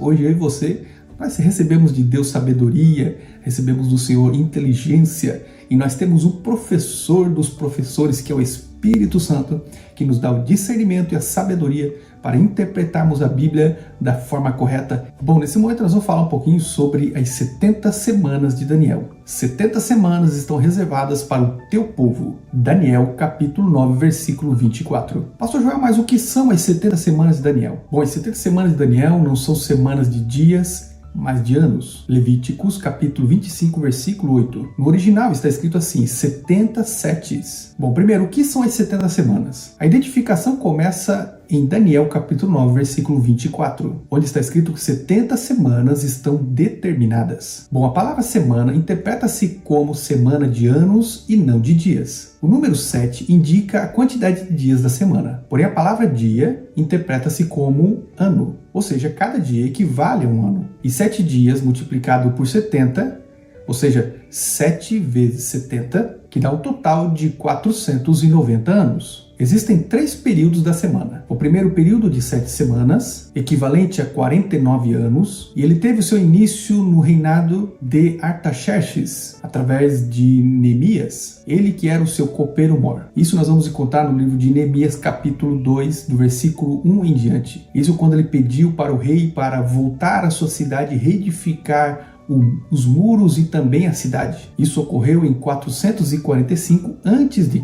Hoje eu e você, nós recebemos de Deus sabedoria, recebemos do Senhor inteligência e nós temos o professor dos professores, que é o Espírito Santo, que nos dá o discernimento e a sabedoria para interpretarmos a Bíblia da forma correta. Bom, nesse momento nós vamos falar um pouquinho sobre as 70 semanas de Daniel. 70 semanas estão reservadas para o teu povo. Daniel, capítulo 9, versículo 24. Pastor Joel, mas o que são as 70 semanas de Daniel? Bom, as 70 semanas de Daniel não são semanas de dias, mas de anos. Levíticos, capítulo 25, versículo 8. No original está escrito assim, 70 setes. Bom, primeiro, o que são as 70 semanas? A identificação começa em Daniel, capítulo 9, versículo 24, onde está escrito que 70 semanas estão determinadas. Bom, a palavra semana interpreta-se como semana de anos e não de dias. O número 7 indica a quantidade de dias da semana, porém a palavra dia interpreta-se como ano, ou seja, cada dia equivale a um ano. E 7 dias multiplicado por 70, ou seja, 7 vezes 70, que dá um total de 490 anos. Existem 3 períodos da semana. O primeiro período de 7 semanas, equivalente a 49 anos, e ele teve o seu início no reinado de Artaxerxes, através de Neemias, ele que era o seu copeiro-mor. Isso nós vamos encontrar no livro de Neemias, capítulo 2, do versículo 1 em diante. Isso quando ele pediu para o rei para voltar à sua cidade e reedificar os muros e também a cidade. Isso ocorreu em 445 a.C.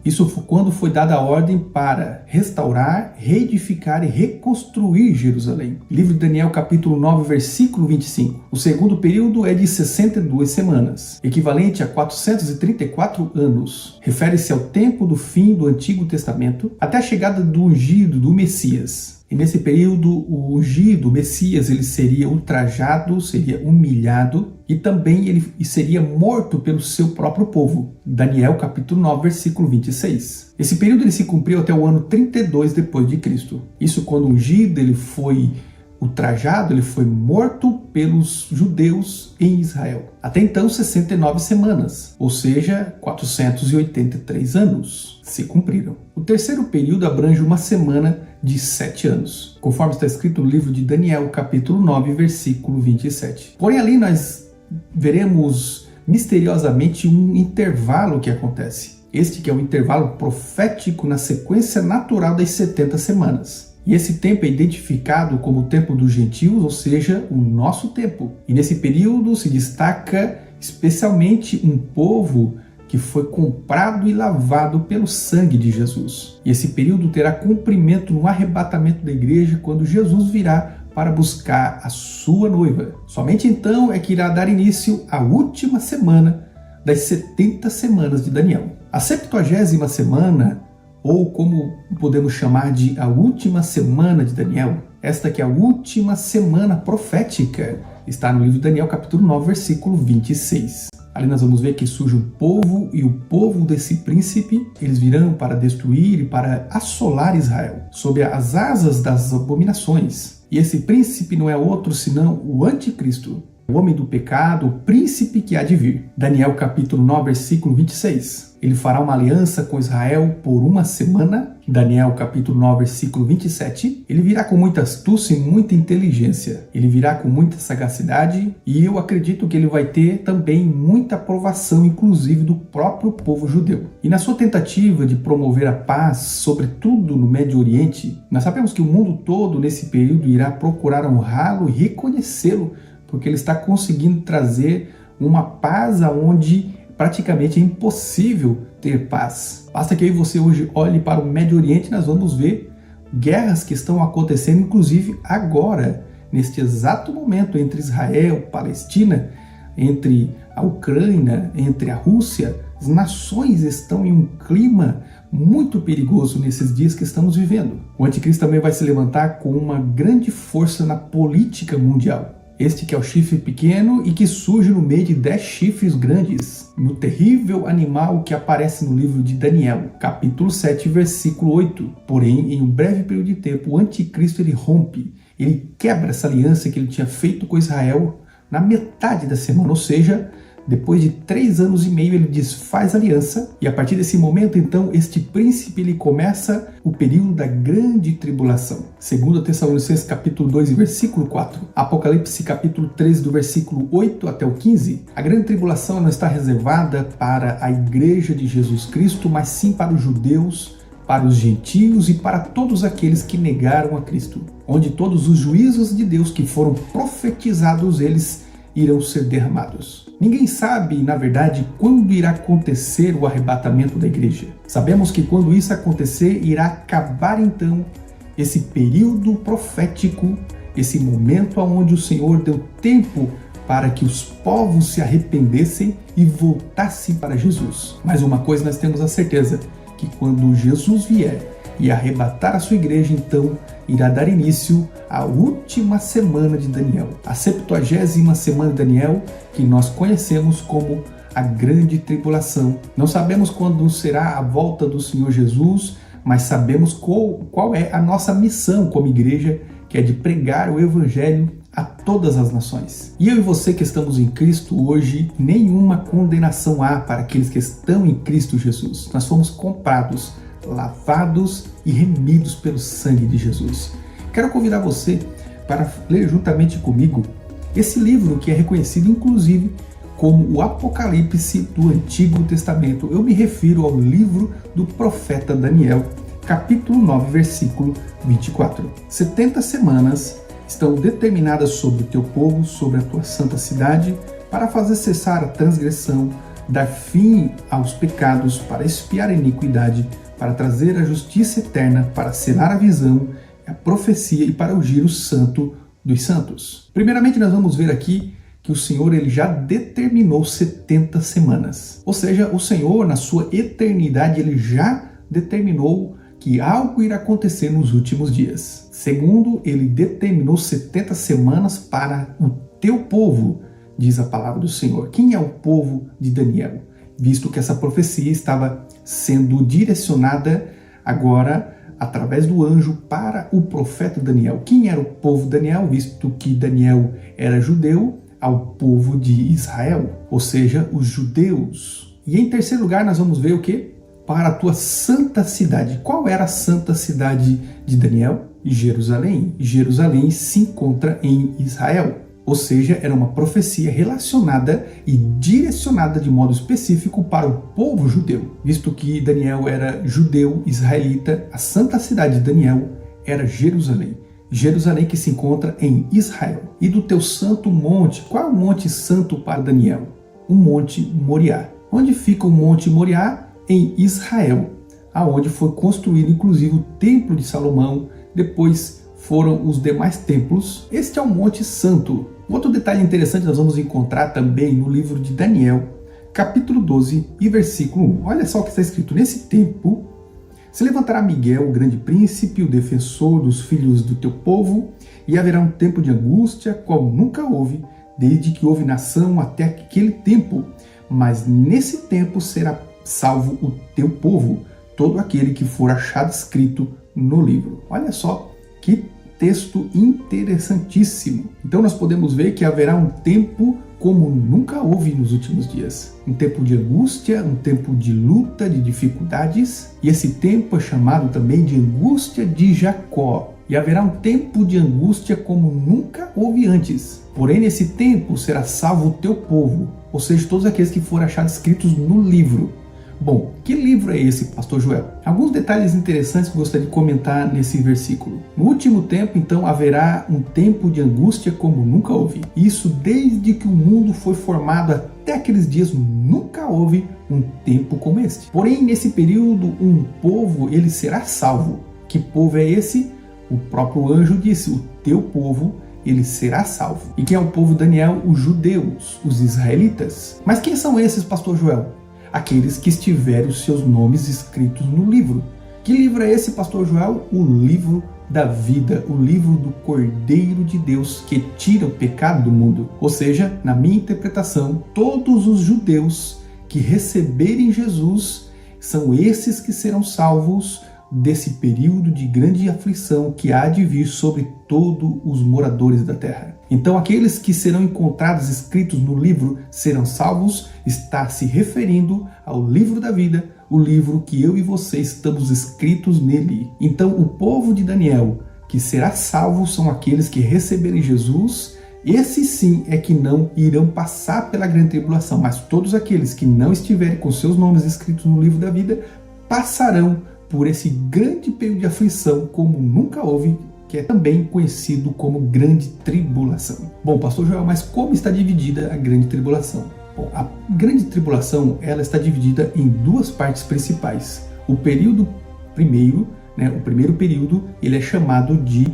Isso foi quando foi dada a ordem para restaurar, reedificar e reconstruir Jerusalém. Livro de Daniel, capítulo 9, versículo 25. O segundo período é de 62 semanas, equivalente a 434 anos. Refere-se ao tempo do fim do Antigo Testamento até a chegada do ungido, do Messias. E nesse período, o ungido, o Messias, ele seria ultrajado, seria humilhado e também ele seria morto pelo seu próprio povo. Daniel, capítulo 9, versículo 26. Esse período ele se cumpriu até o ano 32 depois de Cristo. Isso quando o ungido ele foi ultrajado, ele foi morto pelos judeus em Israel. Até então, 69 semanas, ou seja, 483 anos se cumpriram. O terceiro período abrange uma semana de 7 anos, conforme está escrito no livro de Daniel, capítulo 9, versículo 27. Porém, ali nós veremos misteriosamente um intervalo que acontece. Este que é o intervalo profético na sequência natural das 70 semanas. E esse tempo é identificado como o tempo dos gentios, ou seja, o nosso tempo. E nesse período se destaca especialmente um povo que foi comprado e lavado pelo sangue de Jesus. E esse período terá cumprimento no arrebatamento da igreja quando Jesus virá para buscar a sua noiva. Somente então é que irá dar início à última semana das 70 semanas de Daniel. A 70ª semana, ou como podemos chamar de a última semana de Daniel, esta que é a última semana profética, está no livro de Daniel, capítulo 9, versículo 26. Ali nós vamos ver que surge um povo, e o povo desse príncipe, eles virão para destruir e para assolar Israel, sob as asas das abominações. E esse príncipe não é outro senão o anticristo, o homem do pecado, o príncipe que há de vir. Daniel capítulo 9, versículo 26. Ele fará uma aliança com Israel por uma semana. Daniel capítulo 9, versículo 27. Ele virá com muita astúcia e muita inteligência. Ele virá com muita sagacidade e eu acredito que ele vai ter também muita aprovação, inclusive do próprio povo judeu. E na sua tentativa de promover a paz, sobretudo no Médio Oriente, nós sabemos que o mundo todo nesse período irá procurar honrá-lo e reconhecê-lo, porque ele está conseguindo trazer uma paz aonde praticamente é impossível ter paz. Basta que eu e você hoje olhe para o Médio Oriente e nós vamos ver guerras que estão acontecendo, inclusive agora, neste exato momento, entre Israel e Palestina, entre a Ucrânia, entre a Rússia. As nações estão em um clima muito perigoso nesses dias que estamos vivendo. O anticristo também vai se levantar com uma grande força na política mundial. Este que é o chifre pequeno e que surge no meio de 10 chifres grandes, no terrível animal que aparece no livro de Daniel, capítulo 7, versículo 8. Porém, em um breve período de tempo, o anticristo ele rompe, ele quebra essa aliança que ele tinha feito com Israel na metade da semana, ou seja, Depois de 3 anos e meio, ele desfaz aliança, e a partir desse momento, então, este príncipe ele começa o período da grande tribulação. 2 Tessalonicenses capítulo 2, versículo 4. Apocalipse capítulo 13, do versículo 8 até o 15. A grande tribulação não está reservada para a igreja de Jesus Cristo, mas sim para os judeus, para os gentios e para todos aqueles que negaram a Cristo, onde todos os juízos de Deus que foram profetizados, eles irão ser derramados. Ninguém sabe, na verdade, quando irá acontecer o arrebatamento da igreja. Sabemos que quando isso acontecer, irá acabar então esse período profético, esse momento onde o Senhor deu tempo para que os povos se arrependessem e voltassem para Jesus. Mas uma coisa nós temos a certeza, que quando Jesus vier e arrebatar a sua igreja, então irá dar início à última semana de Daniel, a 70ª semana de Daniel, que nós conhecemos como a grande tribulação. Não sabemos quando será a volta do Senhor Jesus, mas sabemos qual é a nossa missão como igreja, que é de pregar o evangelho a todas as nações. E eu e você que estamos em Cristo hoje, nenhuma condenação há para aqueles que estão em Cristo Jesus. Nós fomos comprados, lavados e remidos pelo sangue de Jesus. Quero convidar você para ler juntamente comigo esse livro que é reconhecido inclusive como o Apocalipse do Antigo Testamento. Eu me refiro ao livro do profeta Daniel, capítulo 9, versículo 24. 70 semanas estão determinadas sobre o teu povo, sobre a tua santa cidade, para fazer cessar a transgressão, dar fim aos pecados, para expiar a iniquidade, para trazer a justiça eterna, para selar a visão, a profecia e para ungir o santo dos santos. Primeiramente, nós vamos ver aqui que o Senhor ele já determinou 70 semanas. Ou seja, o Senhor, na sua eternidade, ele já determinou que algo irá acontecer nos últimos dias. Segundo, ele determinou 70 semanas para o teu povo, diz a palavra do Senhor. Quem é o povo de Daniel? Visto que essa profecia estava sendo direcionada agora através do anjo para o profeta Daniel. Quem era o povo de Daniel? Visto que Daniel era judeu, ao povo de Israel, ou seja, os judeus. E em terceiro lugar, nós vamos ver o quê? Para a tua santa cidade. Qual era a santa cidade de Daniel? Jerusalém. Jerusalém se encontra em Israel. Ou seja, era uma profecia relacionada e direcionada de modo específico para o povo judeu. Visto que Daniel era judeu, israelita, a santa cidade de Daniel era Jerusalém. Jerusalém que se encontra em Israel. E do teu santo monte, qual é o monte santo para Daniel? O Monte Moriá. Onde fica o Monte Moriá? Em Israel, aonde foi construído inclusive o Templo de Salomão, depois foram os demais templos. Este é o Monte Santo. Outro detalhe interessante nós vamos encontrar também no livro de Daniel, capítulo 12 e versículo 1. Olha só o que está escrito. Nesse tempo, se levantará Miguel, o grande príncipe, o defensor dos filhos do teu povo, e haverá um tempo de angústia, qual nunca houve, desde que houve nação até aquele tempo. Mas nesse tempo será salvo o teu povo, todo aquele que for achado escrito no livro. Olha só que texto interessantíssimo. Então nós podemos ver que haverá um tempo como nunca houve nos últimos dias. Um tempo de angústia, um tempo de luta, de dificuldades. E esse tempo é chamado também de angústia de Jacó. E haverá um tempo de angústia como nunca houve antes. Porém, nesse tempo será salvo o teu povo, ou seja, todos aqueles que forem achados escritos no livro. Bom, que livro é esse, pastor Joel? Alguns detalhes interessantes que eu gostaria de comentar nesse versículo. No último tempo, então, haverá um tempo de angústia como nunca houve. Isso desde que o mundo foi formado até aqueles dias, nunca houve um tempo como este. Porém, nesse período, um povo, ele será salvo. Que povo é esse? O próprio anjo disse, o teu povo, ele será salvo. E quem é o povo de Daniel? Os judeus, os israelitas. Mas quem são esses, pastor Joel? Aqueles que tiverem os seus nomes escritos no livro. Que livro é esse, pastor Joel? O livro da vida, o livro do Cordeiro de Deus que tira o pecado do mundo. Ou seja, na minha interpretação, todos os judeus que receberem Jesus são esses que serão salvos desse período de grande aflição que há de vir sobre todos os moradores da terra. Então aqueles que serão encontrados escritos no livro serão salvos, está se referindo ao livro da vida, o livro que eu e você estamos escritos nele. Então o povo de Daniel que será salvo são aqueles que receberem Jesus. Esses sim é que não irão passar pela grande tribulação, mas todos aqueles que não estiverem com seus nomes escritos no livro da vida passarão por esse grande período de aflição como nunca houve, que é também conhecido como grande tribulação. Bom, pastor Joel, mas como está dividida a grande tribulação? Bom, a grande tribulação ela está dividida em duas partes principais. O período primeiro, o primeiro período, ele é chamado de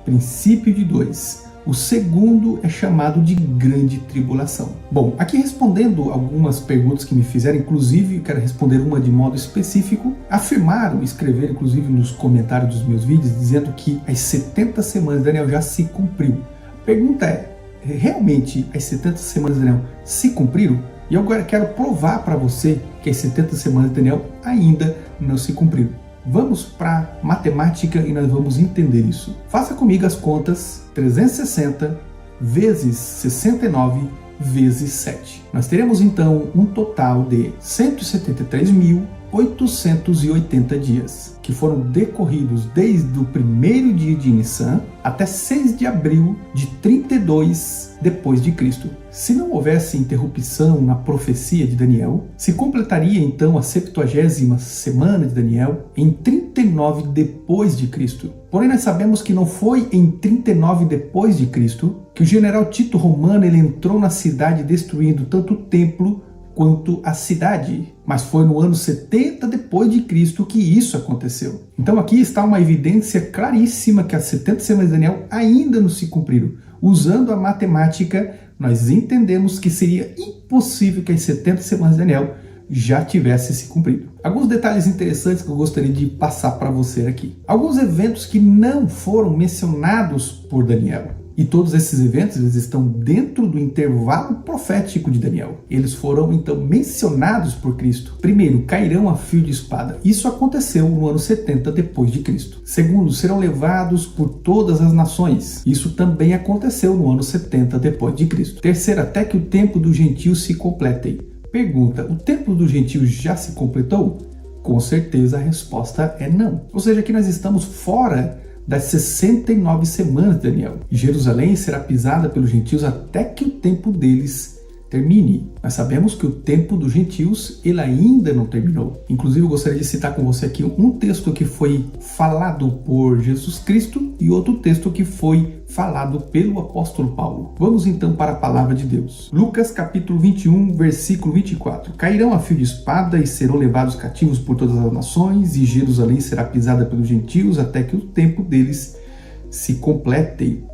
princípio de dores. O segundo é chamado de grande tribulação. Bom, aqui respondendo algumas perguntas que me fizeram, inclusive eu quero responder uma de modo específico, afirmaram, escreveram inclusive nos comentários dos meus vídeos, dizendo que as 70 semanas de Daniel já se cumpriu. A pergunta é, realmente as 70 semanas de Daniel se cumpriram? E eu agora quero provar para você que as 70 semanas de Daniel ainda não se cumpriram. Vamos para matemática e nós vamos entender isso. Faça comigo as contas 360 vezes 69 vezes 7. Nós teremos então um total de 173.880 dias, que foram decorridos desde o primeiro dia de Nissan até 6 de abril de 32 depois de Cristo. Se não houvesse interrupção na profecia de Daniel, se completaria então a 70ª semana de Daniel em 39 depois de Cristo. Porém, nós sabemos que não foi em 39 depois de Cristo que o general Tito Romano ele entrou na cidade destruindo tanto o templo quanto a cidade, mas foi no ano 70 depois de Cristo que isso aconteceu. Então aqui está uma evidência claríssima que as 70 semanas de Daniel ainda não se cumpriram. Usando a matemática, nós entendemos que seria impossível que as 70 semanas de Daniel já tivesse se cumprido. Alguns detalhes interessantes que eu gostaria de passar para você aqui. Alguns eventos que não foram mencionados por Daniel. E todos esses eventos eles estão dentro do intervalo profético de Daniel. Eles foram então mencionados por Cristo. Primeiro, cairão a fio de espada. Isso aconteceu no ano 70 depois de Cristo. Segundo, serão levados por todas as nações. Isso também aconteceu no ano 70 depois de Cristo. Terceiro, até que o tempo dos gentios se completem. Pergunta, o tempo dos gentios já se completou? Com certeza a resposta é não. Ou seja, que nós estamos fora das 69 semanas de Daniel. Jerusalém será pisada pelos gentios até que o tempo deles termine. Nós sabemos que o tempo dos gentios ele ainda não terminou. Inclusive eu gostaria de citar com você aqui um texto que foi falado por Jesus Cristo e outro texto que foi falado pelo apóstolo Paulo. Vamos então para a palavra de Deus. Lucas capítulo 21, versículo 24. Cairão a fio de espada e serão levados cativos por todas as nações, e Jerusalém será pisada pelos gentios até que o tempo deles se complete.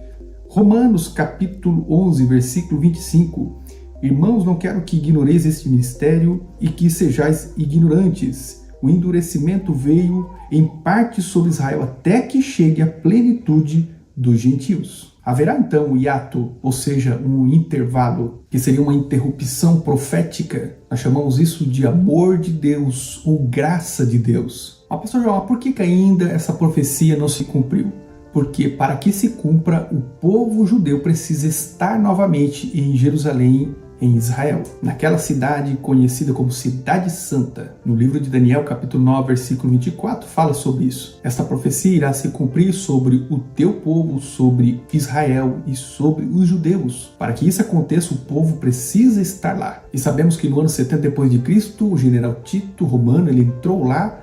Romanos capítulo 11, versículo 25. Irmãos, não quero que ignoreis este mistério e que sejais ignorantes. O endurecimento veio em parte sobre Israel até que chegue a plenitude dos gentios. Haverá então um hiato, ou seja, um intervalo, que seria uma interrupção profética. Nós chamamos isso de amor de Deus ou graça de Deus. Mas, pastor João, por que ainda essa profecia não se cumpriu? Porque para que se cumpra, o povo judeu precisa estar novamente em Jerusalém, em Israel, naquela cidade conhecida como Cidade Santa. No livro de Daniel, capítulo 9, versículo 24, fala sobre isso. Esta profecia irá se cumprir sobre o teu povo, sobre Israel e sobre os judeus. Para que isso aconteça, o povo precisa estar lá. E sabemos que no ano 70 depois de Cristo, o general Tito Romano, ele entrou lá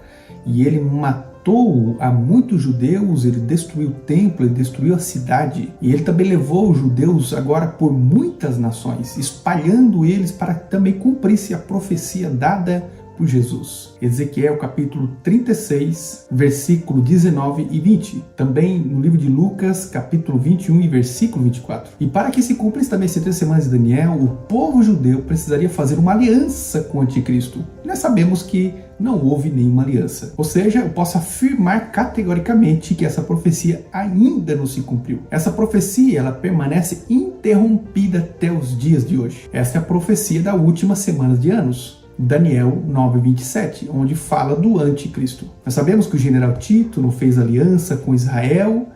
e ele matou a muitos judeus, ele destruiu o templo, ele destruiu a cidade. E ele também levou os judeus agora por muitas nações, espalhando eles para que também cumprisse a profecia dada por Jesus. Ezequiel capítulo 36, versículo 19 e 20. Também no livro de Lucas, capítulo 21 e versículo 24. E para que se cumprisse também as 3 semanas de Daniel, o povo judeu precisaria fazer uma aliança com o anticristo. E nós sabemos que não houve nenhuma aliança. Ou seja, eu posso afirmar categoricamente que essa profecia ainda não se cumpriu. Essa profecia, ela permanece interrompida até os dias de hoje. Essa é a profecia da última semana de anos. Daniel 9:27, onde fala do anticristo. Nós sabemos que o general Tito não fez aliança com Israel